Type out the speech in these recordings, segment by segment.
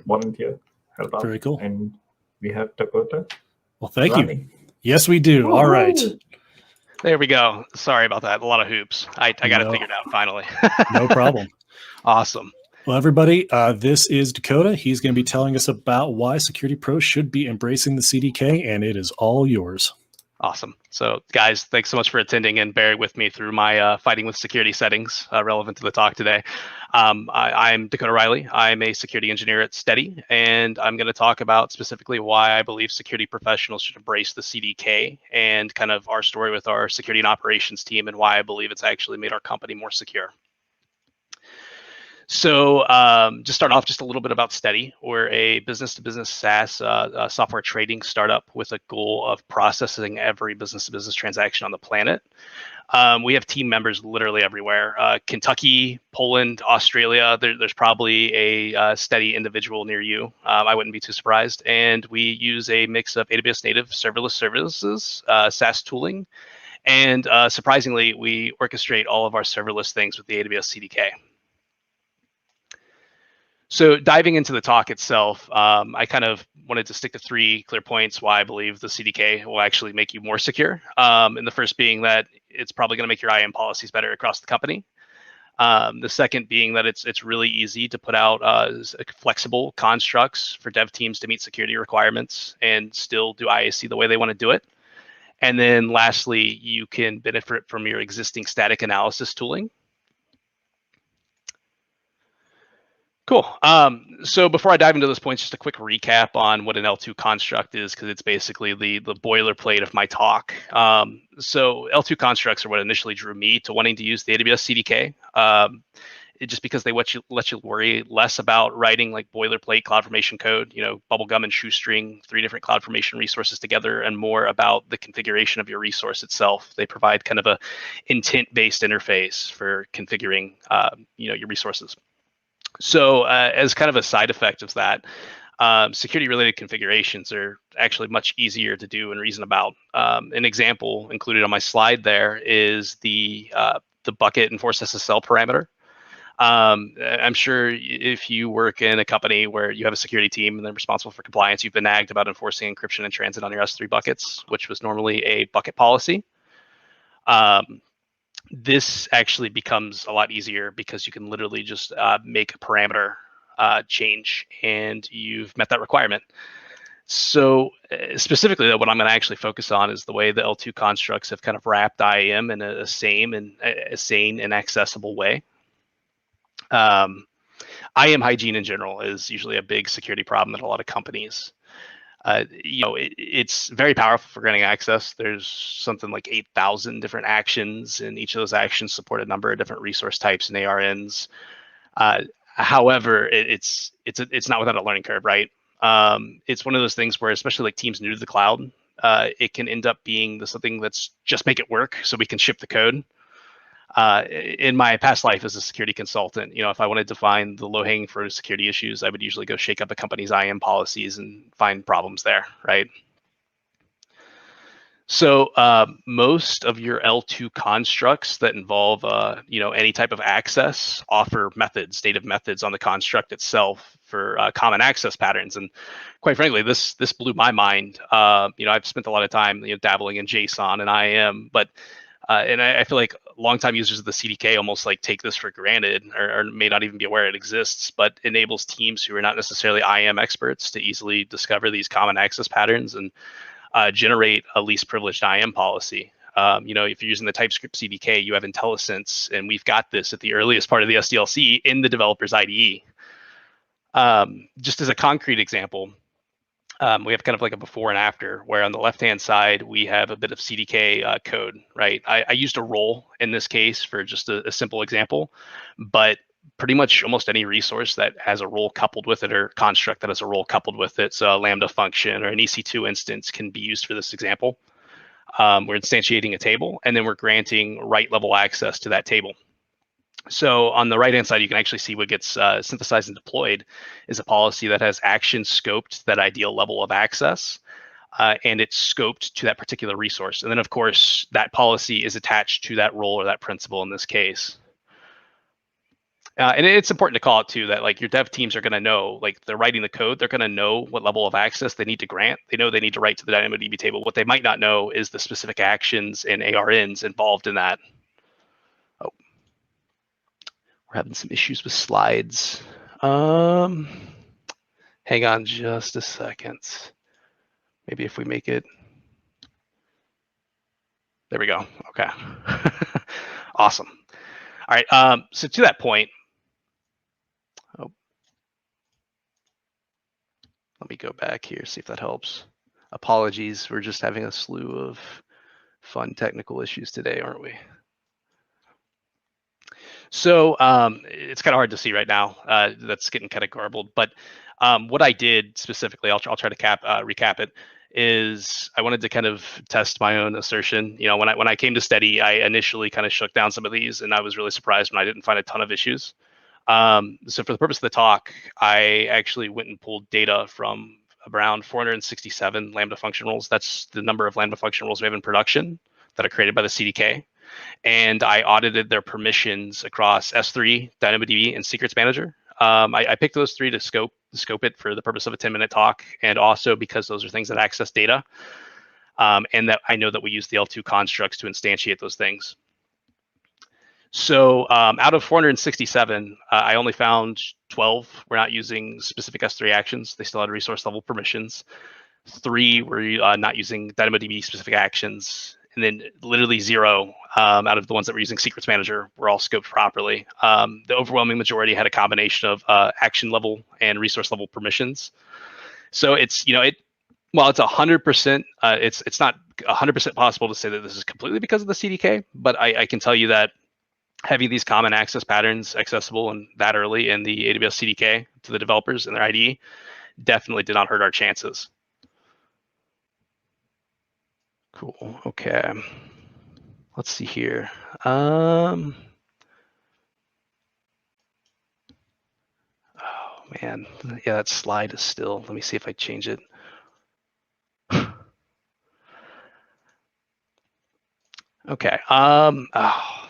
volunteer, help out. Very cool. And we have Dakota. Well, thank running. you. Yes, we do. All right. There we go. Sorry about that. A lot of hoops. I got it figured out finally. No problem. Awesome. Well, everybody, this is Dakota. He's going to be telling us about why security pros should be embracing the CDK, and it is all yours. Awesome. So, guys, thanks so much for attending and bearing with me through my fighting with security settings relevant to the talk today. I'm Dakota Riley. I'm a security engineer at Steady, and I'm going to talk about specifically why I believe security professionals should embrace the CDK and kind of our story with our security and operations team and why I believe it's actually made our company more secure. So just start off just a little bit about Steady. We're a business-to-business SaaS software trading startup with a goal of processing every business-to-business transaction on the planet. We have team members literally everywhere. Kentucky, Poland, Australia, there's probably a Steady individual near you. I wouldn't be too surprised. And we use a mix of AWS native serverless services, SaaS tooling, and surprisingly, we orchestrate all of our serverless things with the AWS CDK. So diving into the talk itself, I kind of wanted to stick to 3 clear points why I believe the CDK will actually make you more secure. And the first being that it's probably going to make your IAM policies better across the company. The second being that it's really easy to put out flexible constructs for dev teams to meet security requirements and still do IAC the way they want to do it. And then lastly, you can benefit from your existing static analysis tooling. Cool. So before I dive into those points, just a quick recap on what an L2 construct is, because it's basically the boilerplate of my talk. So L2 constructs are what initially drew me to wanting to use the AWS CDK. Just because they let you worry less about writing like boilerplate CloudFormation code, bubblegum and shoestring 3 different CloudFormation resources together, and more about the configuration of your resource itself. They provide kind of a intent-based interface for configuring your resources. So as kind of a side effect of that, security-related configurations are actually much easier to do and reason about. An example included on my slide there is the bucket enforce SSL parameter. I'm sure if you work in a company where you have a security team and they're responsible for compliance, you've been nagged about enforcing encryption and transit on your S3 buckets, which was normally a bucket policy. This actually becomes a lot easier because you can literally just make a parameter change and you've met that requirement. So specifically, though, what I'm going to actually focus on is the way the L2 constructs have kind of wrapped IAM in a sane and accessible way. IAM hygiene in general is usually a big security problem at a lot of companies. It's very powerful for granting access. There's something like 8,000 different actions, and each of those actions support a number of different resource types and ARNs. However, it's not without a learning curve, right? It's one of those things where, especially like teams new to the cloud, it can end up being something that's just make it work so we can ship the code. In my past life as a security consultant, if I wanted to find the low-hanging fruit of security issues, I would usually go shake up a company's IAM policies and find problems there, right? So most of your L2 constructs that involve any type of access offer methods, native methods on the construct itself for common access patterns. And quite frankly, this blew my mind. I've spent a lot of time dabbling in JSON and IAM, but and I feel like longtime users of the CDK almost like take this for granted or may not even be aware it exists, but enables teams who are not necessarily IAM experts to easily discover these common access patterns and generate a least privileged IAM policy. If you're using the TypeScript CDK, you have IntelliSense, and we've got this at the earliest part of the SDLC in the developer's IDE. Just as a concrete example, we have kind of like a before and after, where on the left-hand side, we have a bit of CDK code, right? I used a role in this case for just a simple example, but pretty much almost any resource that has a role coupled with it or construct that has a role coupled with it, so a Lambda function or an EC2 instance can be used for this example. We're instantiating a table, and then we're granting write-level access to that table. So on the right-hand side, you can actually see what gets synthesized and deployed is a policy that has action scoped that ideal level of access, and it's scoped to that particular resource. And then, of course, that policy is attached to that role or that principal in this case. And it's important to call it too that like your dev teams are going to know, like they're writing the code, they're going to know what level of access they need to grant. They know they need to write to the DynamoDB table. What they might not know is the specific actions and ARNs involved in that. Oh, we're having some issues with slides. Hang on just a second. Maybe if we make it. There we go. Okay. Awesome. All right. So to that point, let me go back here, see if that helps. Apologies, we're just having a slew of fun technical issues today, aren't we? So it's kind of hard to see right now. That's getting kind of garbled. But what I did specifically, I'll try to recap it, is I wanted to kind of test my own assertion. You know, when I came to Steady, I initially kind of shook down some of these, and I was really surprised when I didn't find a ton of issues. So for the purpose of the talk, I actually went and pulled data from around 467 Lambda function rules. That's the number of Lambda function rules we have in production that are created by the CDK. And I audited their permissions across S3, DynamoDB, and Secrets Manager. I picked those three to scope it for the purpose of a 10-minute talk, and also because those are things that access data, and that I know that we use the L2 constructs to instantiate those things. So out of 467, I only found 12 were not using specific S3 actions. They still had resource level permissions. 3 were not using DynamoDB specific actions. And then literally 0 out of the ones that were using Secrets Manager were all scoped properly. The overwhelming majority had a combination of action level and resource level permissions. So it's, you know, while it's 100%, it's not 100% possible to say that this is completely because of the CDK, but I can tell you that having these common access patterns accessible and that early in the AWS CDK to the developers and their IDE definitely did not hurt our chances. Cool. Okay. Let's see here. Oh man, yeah, that slide is still. Let me see if I change it. Okay.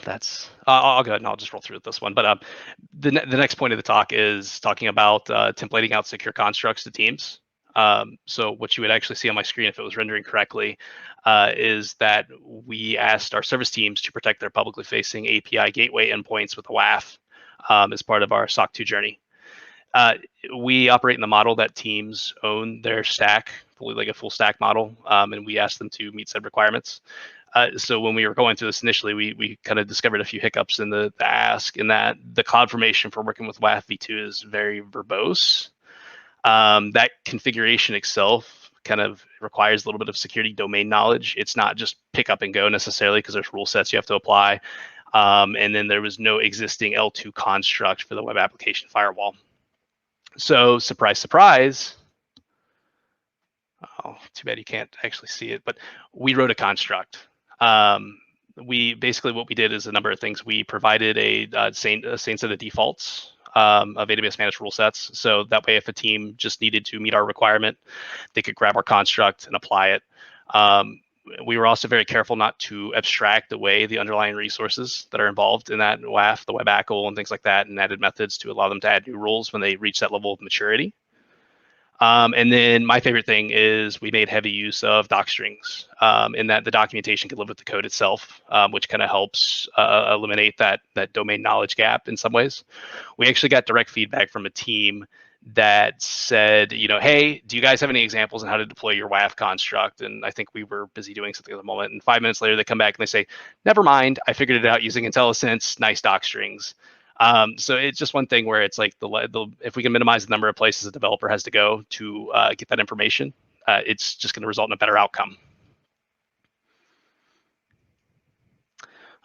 That's. I'll go ahead and I'll just roll through this one. But the next point of the talk is talking about templating out secure constructs to teams. So what you would actually see on my screen, if it was rendering correctly, is that we asked our service teams to protect their publicly facing API gateway endpoints with a WAF as part of our SOC 2 journey. We operate in the model that teams own their stack, fully like a full stack model, and we ask them to meet said requirements. So when we were going through this initially, we kind of discovered a few hiccups in the ask, in that the CloudFormation for working with WAF v2 is very verbose. That configuration itself kind of requires a little bit of security domain knowledge. It's not just pick up and go necessarily, because there's rule sets you have to apply. And then there was no existing L2 construct for the web application firewall. So surprise, surprise. Oh, too bad you can't actually see it, but we wrote a construct. We basically, what we did is a number of things. We provided a same set of defaults of AWS managed rule sets. So that way, if a team just needed to meet our requirement, they could grab our construct and apply it. We were also very careful not to abstract away the underlying resources that are involved in that WAF, the web ACL and things like that, and added methods to allow them to add new rules when they reach that level of maturity. And then my favorite thing is we made heavy use of doc strings, in that the documentation can live with the code itself, which kind of helps eliminate that domain knowledge gap in some ways. We actually got direct feedback from a team that said, you know, hey, do you guys have any examples on how to deploy your WAF construct? And I think we were busy doing something at the moment. And 5 minutes later, they come back and they say, never mind, I figured it out using IntelliSense, nice doc strings. So it's just one thing where it's like if we can minimize the number of places a developer has to go to get that information, it's just going to result in a better outcome.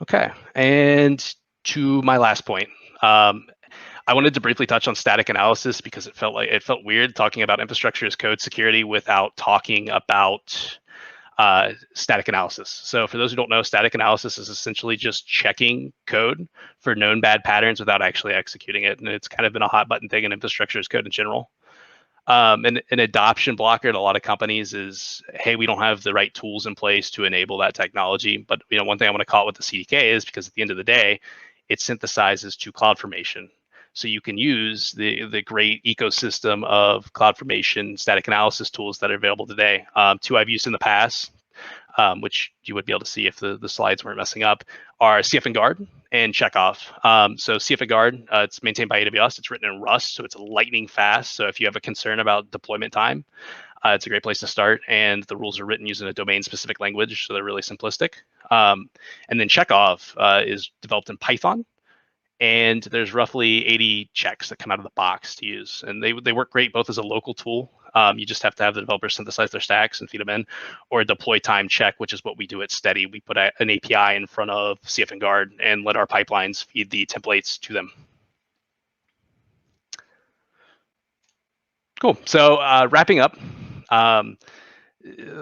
Okay, and to my last point, I wanted to briefly touch on static analysis because it felt weird talking about infrastructure as code security without talking about static analysis. So for those who don't know, static analysis is essentially just checking code for known bad patterns without actually executing it. And it's kind of been a hot button thing in infrastructure as code in general. And an adoption blocker at a lot of companies is, hey, we don't have the right tools in place to enable that technology. But one thing I want to call it with the CDK is because at the end of the day, it synthesizes to CloudFormation. So you can use the great ecosystem of CloudFormation static analysis tools that are available today. Two I've used in the past, which you would be able to see if the slides weren't messing up, are CF Guard and Checkov. So CF Guard, it's maintained by AWS. It's written in Rust, so it's lightning fast. So if you have a concern about deployment time, it's a great place to start. And the rules are written using a domain-specific language, so they're really simplistic. And then Checkov is developed in Python. And there's roughly 80 checks that come out of the box to use. And they work great both as a local tool. You just have to have the developers synthesize their stacks and feed them in, or a deploy time check, which is what we do at Steady. We put an API in front of CF Guard and let our pipelines feed the templates to them. Cool. So wrapping up.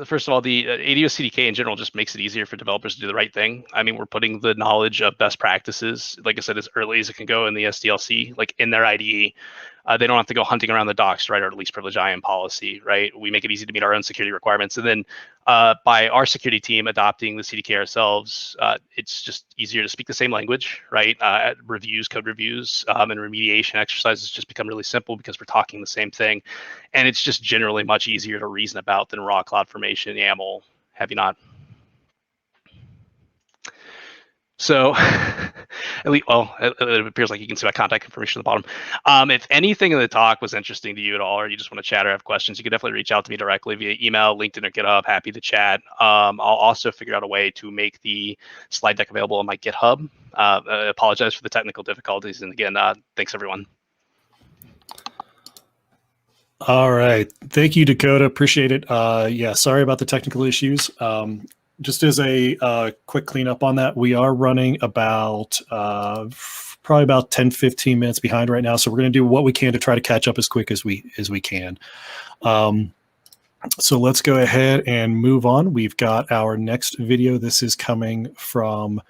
First of all, the AWS CDK in general just makes it easier for developers to do the right thing. I mean, we're putting the knowledge of best practices, like I said, as early as it can go in the SDLC, like in their IDE. They don't have to go hunting around the docs to write our least privilege IAM policy, right? We make it easy to meet our own security requirements. And then by our security team adopting the CDK ourselves, it's just easier to speak the same language, right? Reviews, code reviews, and remediation exercises just become really simple because we're talking the same thing. And it's just generally much easier to reason about than raw CloudFormation, YAML, have you not? So, it appears like you can see my contact information at the bottom. If anything in the talk was interesting to you at all, or you just want to chat or have questions, you can definitely reach out to me directly via email, LinkedIn, or GitHub. Happy to chat. I'll also figure out a way to make the slide deck available on my GitHub. I apologize for the technical difficulties. And again, thanks, everyone. All right. Thank you, Dakota. Appreciate it. Yeah, sorry about the technical issues. Just as a quick cleanup on that, we are running about probably about 10, 15 minutes behind right now. So we're going to do what we can to try to catch up as quick as we can. So let's go ahead and move on. We've got our next video. This is coming from